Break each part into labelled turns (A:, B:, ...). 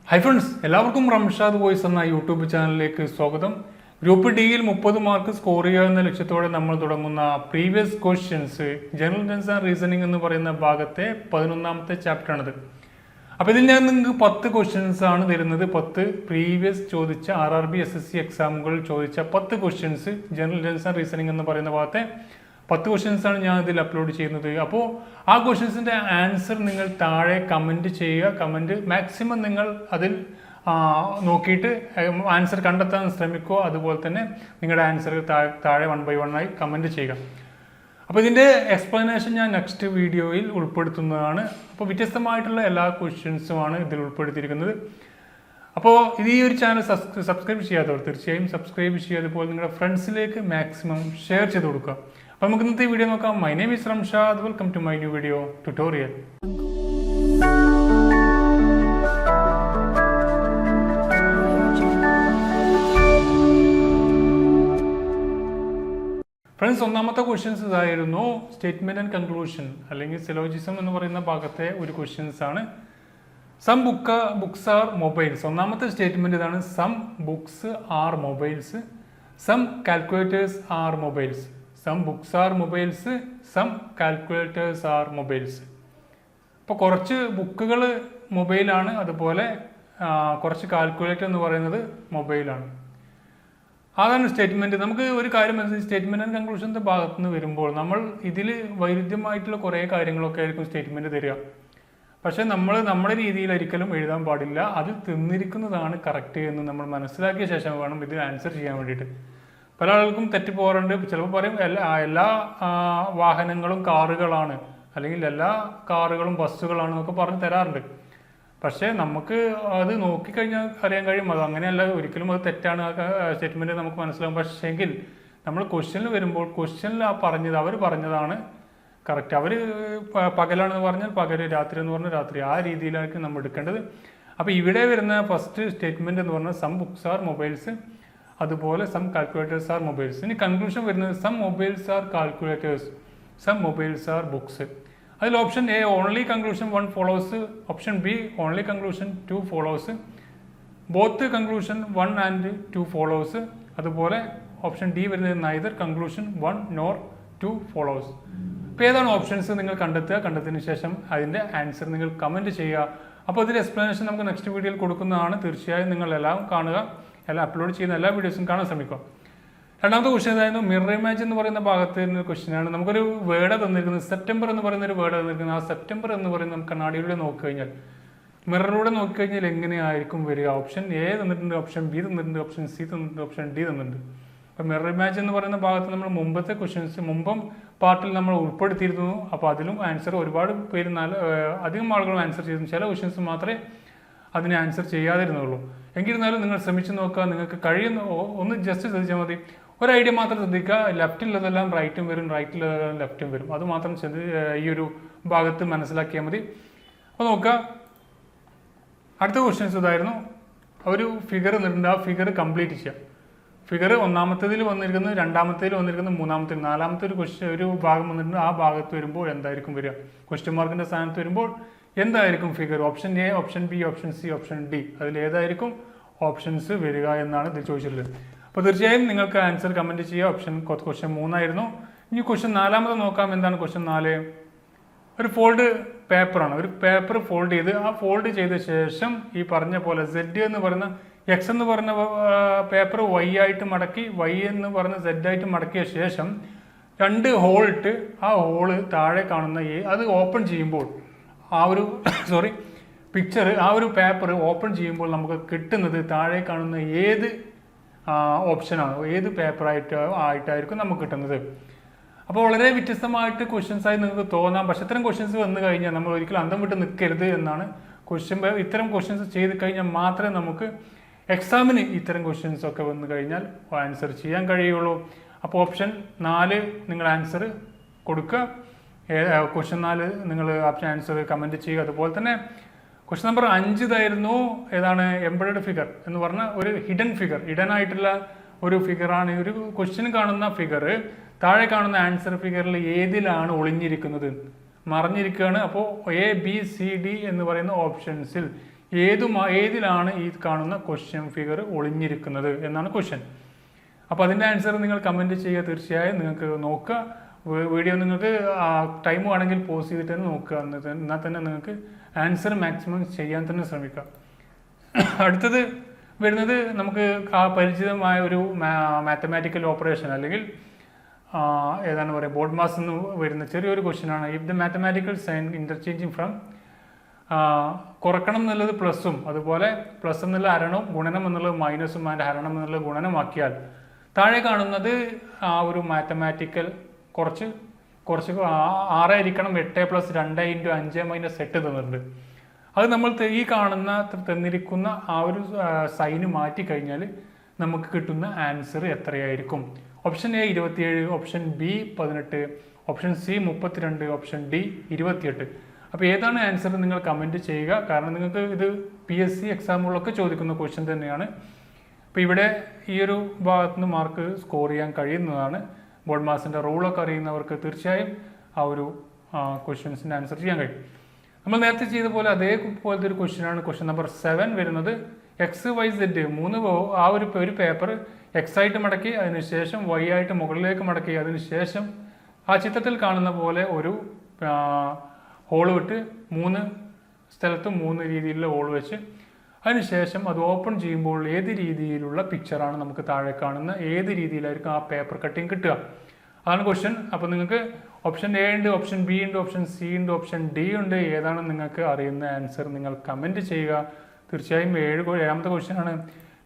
A: Hi friends, എല്ലാവർക്കും Ramshad voice എന്ന YouTube ചാനലിലേക്ക് സ്വാഗതം. ഗ്രൂപ്പ് ഡിയിൽ 30 മാർക്ക് സ്കോർ ചെയ്യുക എന്ന ലക്ഷ്യത്തോടെ നമ്മൾ തുടങ്ങുന്ന previous questions general science and reasoning എന്ന് പറയുന്ന ഭാഗത്തെ 11ാമത്തെ ചാപ്റ്ററാണിത്. അപ്പോൾ ഇതിൽ ഞാൻ നിങ്ങൾക്ക് 10 ക്വസ്റ്റ്യൻസ് ആണ് തരുന്നത്. 10 പ്രീവിയസ് ചോദിച്ച RRB SSC എക്സാമുകളിൽ ചോദിച്ച 10 questions general science and reasoning എന്ന് പറയുന്ന ഭാഗത്തെ 10 ക്വസ്റ്റ്യൻസ് ആണ് ഞാൻ ഇതിൽ അപ്ലോഡ് ചെയ്യുന്നത്. അപ്പോൾ ആ ക്വസ്റ്റ്യൻസിൻ്റെ ആൻസർ നിങ്ങൾ താഴെ കമൻറ്റ് ചെയ്യുക. കമൻറ്റ് മാക്സിമം നിങ്ങൾ അതിൽ നോക്കിയിട്ട് ആൻസർ കണ്ടെത്താൻ ശ്രമിക്കുക. അതുപോലെ തന്നെ നിങ്ങളുടെ ആൻസർ താഴെ 1 by 1 ആയി കമൻറ്റ് ചെയ്യുക. അപ്പോൾ ഇതിൻ്റെ എക്സ്പ്ലനേഷൻ ഞാൻ നെക്സ്റ്റ് വീഡിയോയിൽ ഉൾപ്പെടുത്തുന്നതാണ്. അപ്പോൾ വ്യത്യസ്തമായിട്ടുള്ള എല്ലാ ക്വസ്റ്റ്യൻസുമാണ് ഇതിൽ ഉൾപ്പെടുത്തിയിരിക്കുന്നത്. അപ്പോൾ ഇത് ഈ ഒരു ചാനൽ സബ്സ്ക്രൈബ് ചെയ്യാത്തവർ തീർച്ചയായും സബ്സ്ക്രൈബ് ചെയ്യുക. അതുപോലെ നിങ്ങളുടെ ഫ്രണ്ട്സിലേക്ക് മാക്സിമം ഷെയർ ചെയ്ത് കൊടുക്കുക. അപ്പോൾ നമുക്ക് ഇന്നത്തെ വീഡിയോ നോക്കാം. My name is Ramshad. Welcome to my new video tutorial. Friends, ഒന്നാമത്തെ ക്വസ്റ്റ്യൻസ് ഇതായിരുന്നു. സ്റ്റേറ്റ്മെന്റ് ആൻഡ് കൺക്ലൂഷൻ അല്ലെങ്കിൽ സിലോജിസം എന്ന് പറയുന്ന ഭാഗത്തെ ഒരു ക്വസ്റ്റ്യൻസ് ആണ്. Some books are mobiles. ഒന്നാമത്തെ സ്റ്റേറ്റ്മെന്റ് ഇതാണ്. Some books are mobiles. Some calculators are mobiles. Some books are mobiles. Some calculators are mobiles. ഇപ്പോൾ കുറച്ച് ബുക്കുകൾ മൊബൈലാണ്, അതുപോലെ കുറച്ച് കാൽക്കുലേറ്റർ എന്ന് പറയുന്നത് മൊബൈലാണ്. അതാണ് സ്റ്റേറ്റ്മെന്റ്. നമുക്ക് ഒരു കാര്യം മനസ്സിലായി, സ്റ്റേറ്റ്മെന്റ് ആൻഡ് കൺക്ലൂഷൻ്റെ ഭാഗത്ത് നിന്ന് വരുമ്പോൾ നമ്മൾ ഇതിൽ വൈരുദ്ധ്യമായിട്ടുള്ള കുറേ കാര്യങ്ങളൊക്കെ ആയിരിക്കും സ്റ്റേറ്റ്മെന്റ് തരിക. പക്ഷേ നമ്മൾ നമ്മുടെ രീതിയിൽ ഒരിക്കലും എഴുതാൻ പാടില്ല. അത് തിന്നിരിക്കുന്നതാണ് കറക്റ്റ് എന്ന് നമ്മൾ മനസ്സിലാക്കിയ ശേഷം വേണം ഇത് ആൻസർ ചെയ്യാൻ വേണ്ടിയിട്ട്. പല ആളുകൾക്കും തെറ്റിപ്പോകാറുണ്ട്. ചിലപ്പോൾ പറയും എല്ലാ വാഹനങ്ങളും കാറുകളാണ്, അല്ലെങ്കിൽ എല്ലാ കാറുകളും ബസ്സുകളാണ് എന്നൊക്കെ പറഞ്ഞ് തരാറുണ്ട്. പക്ഷേ നമുക്ക് അത് നോക്കിക്കഴിഞ്ഞാൽ അറിയാൻ കഴിയും അത് അങ്ങനെയല്ല, ഒരിക്കലും അത് തെറ്റാണ്. ആ സ്റ്റേറ്റ്മെൻറ്റ് നമുക്ക് മനസ്സിലാകും. പക്ഷേ എങ്കിൽ നമ്മൾ ക്വസ്റ്റ്യനിൽ വരുമ്പോൾ ക്വസ്റ്റ്യനിൽ അവർ പറഞ്ഞതാണ് കറക്റ്റ്. അവർ പകലാണെന്ന് പറഞ്ഞാൽ പകൽ, രാത്രി എന്ന് പറഞ്ഞാൽ രാത്രി, ആ രീതിയിലായിരിക്കും നമ്മൾ എടുക്കേണ്ടത്. അപ്പോൾ ഇവിടെ വരുന്ന ഫസ്റ്റ് സ്റ്റേറ്റ്മെൻറ്റ് എന്ന് പറഞ്ഞാൽ സം ബുക്സ് ആർ മൊബൈൽസ്, അതുപോലെ സം കാൽക്കുലേറ്റേഴ്സ് ആർ മൊബൈൽസ്. ഇനി കൺക്ലൂഷൻ വരുന്നത് some mobiles are calculators, some mobiles are books. അതിൽ option A only conclusion 1 follows, option B only conclusion 2 follows, both conclusion 1 and 2 follows, അതുപോലെ option D വരുന്നത് neither conclusion 1 nor 2 follows. അപ്പോൾ ഏതാണ് options നിങ്ങൾ കണ്ടെത്തിയതിന് ശേഷം അതിൻ്റെ ആൻസർ നിങ്ങൾ കമൻറ്റ് ചെയ്യുക. അപ്പോൾ ഇതിൻ്റെ എക്സ്പ്ലനേഷൻ നമുക്ക് നെക്സ്റ്റ് വീഡിയോയിൽ കൊടുക്കുന്നതാണ്. തീർച്ചയായും നിങ്ങൾ എല്ലാം കാണുക, എല്ലാം അപ്ലോഡ് ചെയ്യുന്ന എല്ലാ വീഡിയോസും കാണാൻ ശ്രമിക്കുക. രണ്ടാമത്തെ ക്വസ്റ്റ്യൻ ആയിരുന്നു മിറർ ഇമേജ് എന്ന് പറയുന്ന ഭാഗത്ത് വരുന്ന ക്വസ്റ്റ്യനാണ്. നമുക്കൊരു വേർഡ് തന്നിരിക്കുന്നത്, സെപ്റ്റംബർ എന്ന് പറയുന്ന ഒരു വേർഡ് തന്നിരിക്കുന്നത്. ആ സെപ്റ്റംബർ എന്ന് പറയുന്നത് നമുക്ക് കണ്ണാടിയിലൂടെ നോക്കിക്കഴിഞ്ഞാൽ, മിററിലൂടെ നോക്കിക്കഴിഞ്ഞാൽ എങ്ങനെയായിരിക്കും വരിക? ഓപ്ഷൻ എ തന്നിട്ടുണ്ട്, ഓപ്ഷൻ ബി തന്നിട്ടുണ്ട്, ഓപ്ഷൻ സി തന്നിട്ടുണ്ട്, ഓപ്ഷൻ ഡി തന്നിട്ടുണ്ട്. അപ്പോൾ മിറർ ഇമേജ് എന്ന് പറയുന്ന ഭാഗത്ത് നമ്മൾ മുമ്പത്തെ ക്വസ്റ്റ്യൻസ് മുമ്പും പാർട്ടിൽ നമ്മൾ ഉൾപ്പെടുത്തിയിരുന്നു. അപ്പോൾ അതിലും ആൻസർ ഒരുപാട് പേര് അധികം ആളുകളും ആൻസർ ചെയ്തിരുന്നു. ചില ക്വസ്റ്റ്യൻസ് മാത്രമേ അതിന് ആൻസർ ചെയ്യാതിരുന്നുള്ളൂ. എങ്കിരുന്നാലും നിങ്ങൾ ശ്രമിച്ചു നോക്കുക. നിങ്ങൾക്ക് കഴിയുന്ന ഒന്ന് ജസ്റ്റ് ശ്രദ്ധിച്ചാൽ മതി. ഒരു ഐഡിയ മാത്രം ശ്രദ്ധിക്കുക. ലെഫ്റ്റിലുള്ളതെല്ലാം റൈറ്റും വരും, റൈറ്റിലുള്ളതെല്ലാം ലെഫ്റ്റും വരും. അത് മാത്രം ഈ ഒരു ഭാഗത്ത് മനസ്സിലാക്കിയാൽ മതി. അപ്പോൾ നോക്കുക, അടുത്ത ക്വസ്റ്റ്യൻസ് ഇതായിരുന്നു. ഒരു ഫിഗർ തന്നിട്ടുണ്ട്, ആ ഫിഗർ കംപ്ലീറ്റ് ചെയ്യുക. ഫിഗർ ഒന്നാമത്തേതിൽ വന്നിരിക്കുന്നത്, രണ്ടാമത്തേതിൽ വന്നിരിക്കുന്നത്, മൂന്നാമത്തേതിൽ, നാലാമത്തെ ഒരു ഭാഗം വന്നിട്ടുണ്ട്. ആ ഭാഗത്ത് വരുമ്പോൾ എന്തായിരിക്കും വരിക? ക്വസ്റ്റ്യൻ മാർക്കിൻ്റെ സ്ഥാനത്ത് വരുമ്പോൾ എന്തായിരിക്കും figure? Option A, option B, option C, option D, അതിൽ ഏതായിരിക്കും ഓപ്ഷൻസ് വരിക എന്നാണ് ഇതിൽ ചോദിച്ചിട്ടുള്ളത്. അപ്പോൾ തീർച്ചയായും നിങ്ങൾക്ക് ആൻസർ കമൻറ്റ് ചെയ്യുക. ക്വസ്റ്റ്യൻ 3 ആയിരുന്നു. ഇനി ക്വസ്റ്റ്യൻ 4 നോക്കാം. എന്താണ് ക്വസ്റ്റ്യൻ 4? ഒരു ഫോൾഡ് പേപ്പറാണ്. ഒരു പേപ്പർ ഫോൾഡ് ചെയ്ത്, ആ ഫോൾഡ് ചെയ്ത ശേഷം ഈ പറഞ്ഞ പോലെ Z എന്ന് പറയുന്ന X എന്ന് പറഞ്ഞ പേപ്പർ Y ആയിട്ട് മടക്കി, Y എന്ന് പറഞ്ഞ Z ആയിട്ട് മടക്കിയ ശേഷം 2 ഹോൾ ഇട്ട്, ആ ഹോള് താഴെ കാണുന്ന അത് ഓപ്പൺ ചെയ്യുമ്പോൾ ആ ഒരു പിക്ചർ, ആ ഒരു പേപ്പർ ഓപ്പൺ ചെയ്യുമ്പോൾ നമുക്ക് കിട്ടുന്നത് താഴെ കാണുന്ന ഏത് ഓപ്ഷനാണ്, ഏത് ആയിട്ടായിരിക്കും നമുക്ക് കിട്ടുന്നത്. അപ്പോൾ വളരെ വ്യത്യസ്തമായിട്ട് ക്വസ്റ്റ്യൻസ് ആയി നിങ്ങൾക്ക് തോന്നാം. പക്ഷെ ഇത്തരം ക്വസ്റ്റ്യൻസ് വന്നു കഴിഞ്ഞാൽ നമ്മൾ ഒരിക്കലും അന്തം വിട്ട് നിൽക്കരുത് എന്നാണ്. ഇത്തരം ക്വസ്റ്റ്യൻസ് ചെയ്ത് കഴിഞ്ഞാൽ മാത്രമേ നമുക്ക് എക്സാമിന് ഇത്തരം ക്വസ്റ്റ്യൻസ് ഒക്കെ വന്നു കഴിഞ്ഞാൽ ആൻസർ ചെയ്യാൻ കഴിയുള്ളൂ. അപ്പോൾ ഓപ്ഷൻ 4 നിങ്ങൾ ആൻസർ കൊടുക്കുക. ക്വസ്റ്റ്യൻ 4 നിങ്ങൾ ഓപ്ഷൻ ആൻസർ കമൻറ്റ് ചെയ്യുക. അതുപോലെ തന്നെ ക്വസ്റ്റ്യൻ നമ്പർ 5 ഇതായിരുന്നു. ഏതാണ്? എംബഡഡ് ഫിഗർ എന്ന് പറഞ്ഞ ഒരു ഹിഡൻ ആയിട്ടുള്ള ഒരു ഫിഗറാണ്. ഒരു ക്വസ്റ്റ്യൻ കാണുന്ന ഫിഗർ താഴെ കാണുന്ന ആൻസർ ഫിഗറിൽ ഏതിലാണ് ഒളിഞ്ഞിരിക്കുന്നത്? മറഞ്ഞിരിക്കുകയാണ്. അപ്പോൾ A, B, C, D എന്ന് പറയുന്ന ഓപ്ഷൻസിൽ ഏതിലാണ് ഈ കാണുന്ന ക്വസ്റ്റ്യൻ ഫിഗർ ഒളിഞ്ഞിരിക്കുന്നത് എന്നാണ് ക്വസ്റ്റ്യൻ. അപ്പോൾ അതിൻ്റെ ആൻസർ നിങ്ങൾ കമൻറ്റ് ചെയ്യുക. തീർച്ചയായും നിങ്ങൾക്ക് നോക്കുക. വീഡിയോ നിങ്ങൾക്ക് ടൈം വേണമെങ്കിൽ പോസ് ചെയ്തിട്ട് തന്നെ നോക്കുക. എന്നാൽ തന്നെ നിങ്ങൾക്ക് ആൻസർ മാക്സിമം ചെയ്യാൻ തന്നെ ശ്രമിക്കുക. അടുത്തത് വരുന്നത് നമുക്ക് പരിചിതമായ ഒരു മാത്തമാറ്റിക്കൽ ഓപ്പറേഷൻ അല്ലെങ്കിൽ ഏതാണ് പറയുക ബോർഡ് മാസ് എന്ന് വരുന്ന ചെറിയൊരു ക്വസ്റ്റ്യനാണ്. If the mathematical sign interchanging from കുറക്കണം എന്നുള്ളത് പ്ലസും അതുപോലെ പ്ലസ് എന്നുള്ള ഹരണവും ഗുണനം എന്നുള്ളത് മൈനസും ആൻഡ് ഹരണം എന്നുള്ള ഗുണനമാക്കിയാൽ താഴെ കാണുന്നത് ആ ഒരു മാത്തമാറ്റിക്കൽ കുറച്ച് 6 ആയിരിക്കണം 8 + 2 × 5 - 8 തന്നിട്ടുണ്ട്. അത് നമ്മൾ ഈ കാണുന്ന തന്നിരിക്കുന്ന ആ ഒരു സൈന് മാറ്റി കഴിഞ്ഞാൽ നമുക്ക് കിട്ടുന്ന ആൻസർ എത്രയായിരിക്കും? Option A 27, option B 18, option C 32, option D 28. അപ്പോൾ ഏതാണ് ആൻസർ നിങ്ങൾ കമൻറ്റ് ചെയ്യുക. കാരണം നിങ്ങൾക്ക് ഇത് PSC എക്സാമുകളൊക്കെ ചോദിക്കുന്ന ക്വസ്റ്റ്യൻ തന്നെയാണ്. അപ്പോൾ ഇവിടെ ഈ ഒരു ഭാഗത്ത് നിന്ന് മാർക്ക് സ്കോർ ചെയ്യാൻ കഴിയുന്നതാണ്. ബോർഡ് മാസിൻ്റെ റൂളൊക്കെ അറിയുന്നവർക്ക് തീർച്ചയായും ആ ഒരു ക്വസ്റ്റ്യൻസിൻ്റെ ആൻസർ ചെയ്യാൻ കഴിയും. നമ്മൾ നേരത്തെ ചെയ്ത പോലെ അതേപോലത്തെ ഒരു ക്വസ്റ്റ്യനാണ് ക്വസ്റ്റ്യൻ നമ്പർ 7 വരുന്നത്. XYZ 3 ആ ഒരു പേപ്പർ X ആയിട്ട് മടക്കി അതിനുശേഷം Y ആയിട്ട് മുകളിലേക്ക് മടക്കി അതിനുശേഷം ആ ചിത്രത്തിൽ കാണുന്ന പോലെ ഒരു ഹോൾ വിട്ട് 3 സ്ഥലത്തും 3 രീതിയിലുള്ള ഹോൾ വെച്ച് അതിനുശേഷം അത് ഓപ്പൺ ചെയ്യുമ്പോൾ ഏത് രീതിയിലുള്ള പിക്ചറാണ് നമുക്ക് താഴെ കാണുന്ന ഏത് രീതിയിലായിരിക്കും ആ പേപ്പർ കട്ടിങ് കിട്ടുക? അതാണ് ക്വസ്റ്റ്യൻ. അപ്പോൾ നിങ്ങൾക്ക് ഓപ്ഷൻ എ ഉണ്ട്, ഓപ്ഷൻ ബി ഉണ്ട്, ഓപ്ഷൻ സി ഉണ്ട്, ഓപ്ഷൻ ഡി ഉണ്ട്. ഏതാണ് നിങ്ങൾക്ക് അറിയുന്ന ആൻസർ നിങ്ങൾ കമൻറ്റ് ചെയ്യുക. തീർച്ചയായും 7ാമത്തെ ക്വസ്റ്റ്യൻ ആണ്.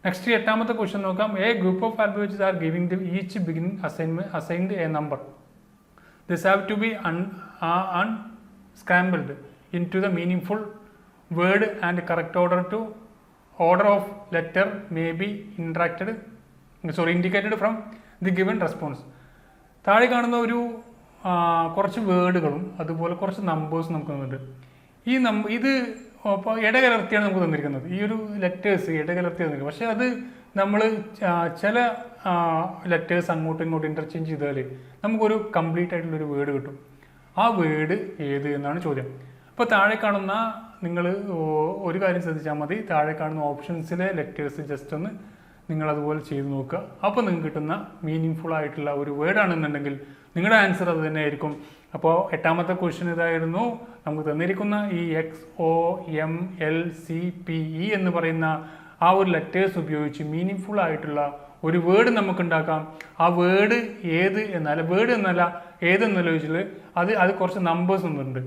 A: നെക്സ്റ്റ് 8ാമത്തെ ക്വസ്റ്റ്യൻ നോക്കാം. A group of alphabets are giving the each beginning assigned a number. This have to be unscrambled into the meaningful word and correct order of letter may be indicated from the given response. താഴെ കാണുന്ന ഒരു കുറച്ച് വേർഡുകളും അതുപോലെ കുറച്ച് നമ്പേഴ്സും നമുക്ക് തന്നിട്ടുണ്ട്. ഇത് ഇപ്പോൾ ഇടകലർത്തിയാണ് നമുക്ക് തന്നിരിക്കുന്നത്. ഈ ഒരു ലെറ്റേഴ്സ് ഇടകലർത്തി തന്നിരിക്കുന്നത്. പക്ഷേ അത് നമ്മൾ ചില ലെറ്റേഴ്സ് അങ്ങോട്ടും ഇങ്ങോട്ടും ഇൻ്റർചേഞ്ച് ചെയ്താൽ നമുക്കൊരു കംപ്ലീറ്റ് ആയിട്ടുള്ളൊരു വേർഡ് കിട്ടും. ആ വേർഡ് ഏത് എന്നാണ് ചോദ്യം. അപ്പോൾ താഴെ കാണുന്ന നിങ്ങൾ ഒരു കാര്യം ശ്രദ്ധിച്ചാൽ മതി. താഴെ കാണുന്ന ഓപ്ഷൻസിലെ ലെറ്റേഴ്സ് ജസ്റ്റ് ഒന്ന് നിങ്ങൾ അതുപോലെ ചെയ്ത് നോക്കുക. അപ്പോൾ നിങ്ങൾക്ക് കിട്ടുന്ന മീനിങ് ആയിട്ടുള്ള ഒരു വേർഡാണെന്നുണ്ടെങ്കിൽ നിങ്ങളുടെ ആൻസർ അത് തന്നെ ആയിരിക്കും. അപ്പോൾ 8ാമത്തെ ക്വസ്റ്റ്യൻ ഇതായിരുന്നു. നമുക്ക് തന്നിരിക്കുന്ന ഈ XOMLCPE എന്ന് പറയുന്ന ആ ഒരു ലെറ്റേഴ്സ് ഉപയോഗിച്ച് മീനിങ് ആയിട്ടുള്ള ഒരു വേർഡ് നമുക്ക് ഉണ്ടാക്കാം. ആ വേർഡ് ഏതെന്നല്ല ചോദിച്ചാൽ അത് കുറച്ച് നമ്പേഴ്സ് ഒന്നുണ്ട്.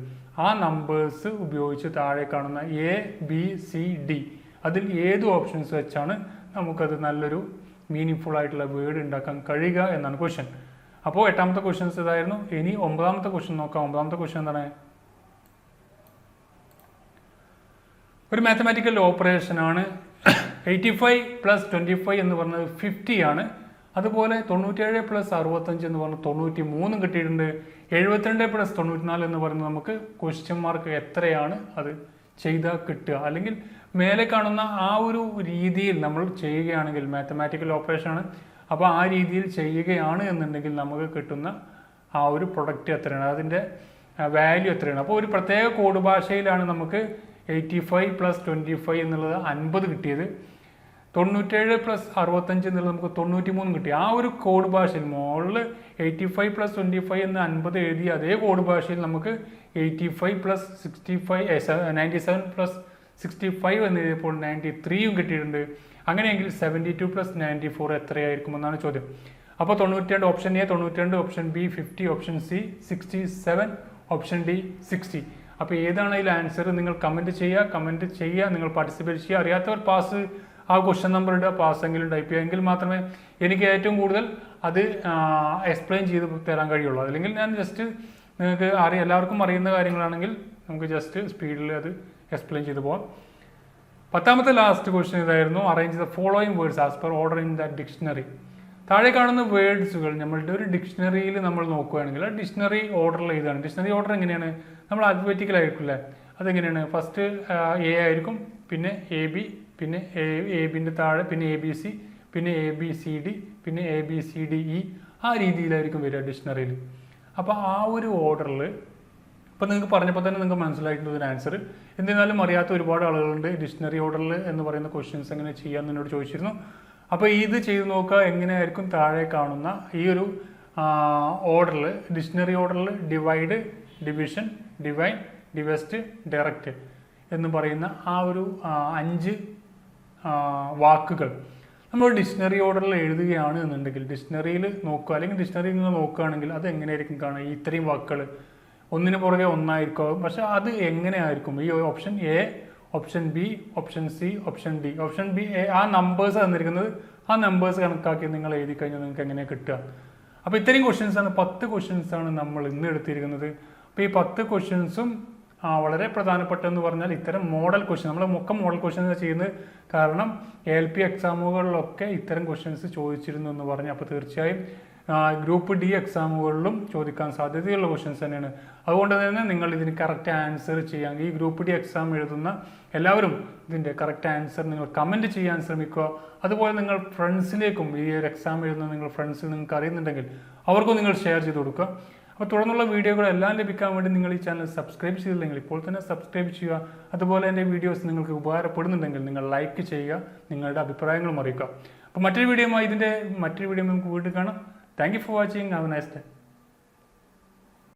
A: ആ നമ്പേഴ്സ് ഉപയോഗിച്ച് താഴെ കാണുന്ന ABCD അതിൽ ഏത് ഓപ്ഷൻസ് വെച്ചാണ് നമുക്കത് നല്ലൊരു മീനിങ് ആയിട്ടുള്ള വേർഡ് ഉണ്ടാക്കാൻ കഴിയുക എന്നാണ് ക്വസ്റ്റ്യൻ. അപ്പോൾ 8ാമത്തെ ക്വസ്റ്റ്യൻസ് ഇതായിരുന്നു. ഇനി 9ാമത്തെ ക്വസ്റ്റ്യൻ നോക്കാം. 9ാമത്തെ ക്വസ്റ്റ്യൻ എന്താണ്? ഒരു മാത്തമാറ്റിക്കൽ ഓപ്പറേഷൻ ആണ്. 85 + 25 എന്ന് പറഞ്ഞത് 50 ആണ്. അതുപോലെ 97 + 65 എന്ന് പറഞ്ഞാൽ 93 കിട്ടിയിട്ടുണ്ട്. 72 + 94 എന്ന് പറയുന്നത് നമുക്ക് ക്വസ്റ്റ്യൻ മാർക്ക് എത്രയാണ് അത് ചെയ്താൽ കിട്ടുക, അല്ലെങ്കിൽ മേലെ കാണുന്ന ആ ഒരു രീതിയിൽ നമ്മൾ ചെയ്യുകയാണെങ്കിൽ മാത്തമാറ്റിക്കൽ ഓപ്പറേഷൻ ആണ്. അപ്പോൾ ആ രീതിയിൽ ചെയ്യുകയാണ് എന്നുണ്ടെങ്കിൽ നമുക്ക് കിട്ടുന്ന ആ ഒരു പ്രൊഡക്റ്റ് എത്രയാണ്, അതിൻ്റെ വാല്യൂ എത്രയാണ്. അപ്പോൾ ഒരു പ്രത്യേക കോഡ് ഭാഷയിലാണ് നമുക്ക് 85 + 25 എന്നുള്ളത് 50 കിട്ടിയത്. 97 + 65 എന്നുള്ളത് നമുക്ക് 93 കിട്ടി. ആ ഒരു കോഡ് ഭാഷയിൽ മുകളിൽ 85 + 25 എന്ന് 50 എഴുതി അതേ കോഡ് ഭാഷയിൽ നമുക്ക് 85 + 65 97 + 65 എന്ന് എഴുതിയപ്പോൾ 93യും കിട്ടിയിട്ടുണ്ട്. അങ്ങനെയെങ്കിൽ 72 + 94 എത്രയായിരിക്കുമെന്നാണ് ചോദ്യം. അപ്പോൾ 92 option A 92, option B 50, option C 67, option D 60. അപ്പോൾ ഏതാണ് അതിൽ ആൻസർ നിങ്ങൾ കമൻറ്റ് ചെയ്യുക, നിങ്ങൾ പാർട്ടിസിപ്പേറ്റ് ചെയ്യുക. അറിയാത്തവർ പാസ് ആ ക്വസ്റ്റ്യൻ നമ്പർ ഇടുക, പാസ്സെങ്കിലും ടൈപ്പ് ചെയ്യുക. എങ്കിൽ മാത്രമേ എനിക്ക് ഏറ്റവും കൂടുതൽ അത് എക്സ്പ്ലെയിൻ ചെയ്ത് തരാൻ കഴിയുള്ളൂ. അല്ലെങ്കിൽ ഞാൻ ജസ്റ്റ് നിങ്ങൾക്ക് എല്ലാവർക്കും അറിയുന്ന കാര്യങ്ങളാണെങ്കിൽ നമുക്ക് ജസ്റ്റ് സ്പീഡിൽ അത് എക്സ്പ്ലെയിൻ ചെയ്ത് പോകാം. 10ാമത്തെ ലാസ്റ്റ് ക്വസ്റ്റ്യൻ ഇതായിരുന്നു. Arrange the following words as per order in the dictionary. താഴെ കാണുന്ന വേർഡ്സുകൾ നമ്മളുടെ ഒരു ഡിക്ഷണറിയിൽ നമ്മൾ നോക്കുകയാണെങ്കിൽ ഡിക്ഷണറി ഓർഡറിൽ എഴുതാണ്. ഡിക്ഷണറി ഓർഡർ എങ്ങനെയാണ്? നമ്മൾ ആൽഫബറ്റിക്കൽ ആയിരിക്കില്ലേ? അതെങ്ങനെയാണ്? ഫസ്റ്റ് എ ആയിരിക്കും, പിന്നെ AB, പിന്നെ ABൻ്റെ താഴെ പിന്നെ ABC, പിന്നെ ABCD, പിന്നെ ABCDE. ആ രീതിയിലായിരിക്കും വരിക ഡിക്ഷണറിയിൽ. അപ്പോൾ ആ ഒരു ഓർഡറിൽ അപ്പോൾ നിങ്ങൾക്ക് പറഞ്ഞപ്പോൾ തന്നെ നിങ്ങൾക്ക് മനസ്സിലായിട്ടുണ്ട് ഒരു ആൻസർ. എന്നിരുന്നാലും അറിയാത്ത ഒരുപാട് ആളുകളുണ്ട്. ഡിക്ഷണറി ഓർഡറിൽ എന്ന് പറയുന്ന ക്വസ്റ്റ്യൻസ് എങ്ങനെ ചെയ്യാമെന്ന് എന്നോട് ചോദിച്ചിരുന്നു. അപ്പോൾ ഇത് ചെയ്ത് നോക്കുക. എങ്ങനെയായിരിക്കും താഴെ കാണുന്ന ഈ ഒരു ഓർഡറിൽ, ഡിക്ഷണറി ഓർഡറിൽ ഡിവൈഡ്, ഡിവിഷൻ, ഡിവൈൻ, ഡിവെസ്റ്റ്, ഡയറക്റ്റ് എന്ന് പറയുന്ന ആ ഒരു 5 വാക്കുകൾ നമ്മൾ ഡിക്ഷണറി ഓർഡറിൽ എഴുതുകയാണ് എന്നുണ്ടെങ്കിൽ, ഡിക്ഷണറിയിൽ നോക്കുക അല്ലെങ്കിൽ ഡിക്ഷണറിയിൽ നിന്ന് നോക്കുകയാണെങ്കിൽ അത് എങ്ങനെയായിരിക്കും കാണുക? ഇത്രയും വാക്കുകൾ ഒന്നിന് പുറകെ ഒന്നായിരിക്കും. പക്ഷെ അത് എങ്ങനെയായിരിക്കും? ഈ option A, option B, option C, option D. Option B ആ നമ്പേഴ്സ് തന്നിരിക്കുന്നത്, ആ നമ്പേഴ്സ് കണക്കാക്കി നിങ്ങൾ എഴുതി കഴിഞ്ഞാൽ നിങ്ങൾക്ക് എങ്ങനെ കിട്ടുക? അപ്പോൾ ഇത്രയും ക്വസ്റ്റ്യൻസാണ്, 10 ക്വസ്റ്റ്യൻസാണ് നമ്മൾ ഇന്ന് എടുത്തിരിക്കുന്നത്. അപ്പോൾ ഈ 10 ക്വസ്റ്റ്യൻസും വളരെ പ്രധാനപ്പെട്ടെന്ന് പറഞ്ഞാൽ ഇത്തരം മോഡൽ ക്വസ്റ്റ്യൻ, നമ്മൾ മൊക്കം മോഡൽ ക്വസ്റ്റ്യൻസ് ചെയ്യുന്നത് കാരണം LP എക്സാമുകളിലൊക്കെ ഇത്തരം ക്വസ്റ്റ്യൻസ് ചോദിച്ചിരുന്നു എന്ന് പറഞ്ഞു. അപ്പോൾ തീർച്ചയായും ഗ്രൂപ്പ് ഡി എക്സാമുകളിലും ചോദിക്കാൻ സാധ്യതയുള്ള ക്വസ്റ്റ്യൻസ് തന്നെയാണ്. അതുകൊണ്ട് തന്നെ നിങ്ങൾ ഇതിന് കറക്റ്റ് ആൻസർ ചെയ്യാൻ, ഈ ഗ്രൂപ്പ് ഡി എക്സാം എഴുതുന്ന എല്ലാവരും ഇതിൻ്റെ കറക്റ്റ് ആൻസർ നിങ്ങൾ കമൻറ്റ് ചെയ്യാൻ ശ്രമിക്കുക. അതുപോലെ നിങ്ങൾ ഫ്രണ്ട്സിലേക്കും, ഈ ഒരു എക്സാം എഴുതുന്ന നിങ്ങൾ ഫ്രണ്ട്സിൽ നിങ്ങൾക്ക് അറിയുന്നുണ്ടെങ്കിൽ അവർക്കും നിങ്ങൾ ഷെയർ ചെയ്ത് കൊടുക്കുക. അപ്പോൾ തുടർന്നുള്ള വീഡിയോകളെല്ലാം ലഭിക്കാൻ വേണ്ടി നിങ്ങൾ ഈ ചാനൽ സബ്സ്ക്രൈബ് ചെയ്തില്ലെങ്കിൽ ഇപ്പോൾ തന്നെ സബ്സ്ക്രൈബ് ചെയ്യുക. അതുപോലെ എൻ്റെ വീഡിയോസ് നിങ്ങൾക്ക് ഉപകാരപ്പെടുന്നുണ്ടെങ്കിൽ നിങ്ങൾ ലൈക്ക് ചെയ്യുക, നിങ്ങളുടെ അഭിപ്രായങ്ങളും അറിയിക്കുക. അപ്പോൾ മറ്റൊരു വീഡിയോയുമായി നമുക്ക് വീണ്ടും കാണാം. Thank you for watching. Have a nice day.